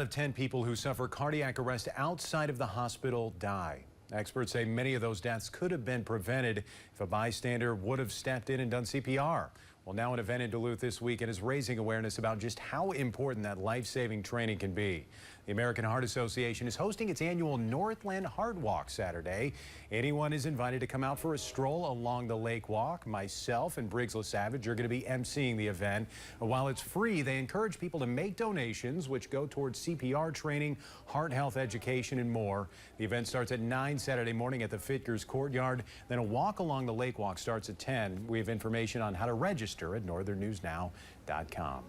Of 10 people who suffer cardiac arrest outside of the hospital die. Experts say many of those deaths could have been prevented if a bystander would have stepped in and done CPR. Well, now an event in Duluth this weekend is raising awareness about just how important that life-saving training can be. The American Heart Association is hosting its annual Northland Heart Walk Saturday. Anyone is invited to come out for a stroll along the lake walk. Myself and Briggs Lifesavers are going to be emceeing the event. While it's free, they encourage people to make donations, which go towards CPR training, heart health education, and more. The event starts at 9 Saturday morning at the Fitkers Courtyard. Then a walk along the lake walk starts at 10. We have information on how to register at northernnewsnow.com.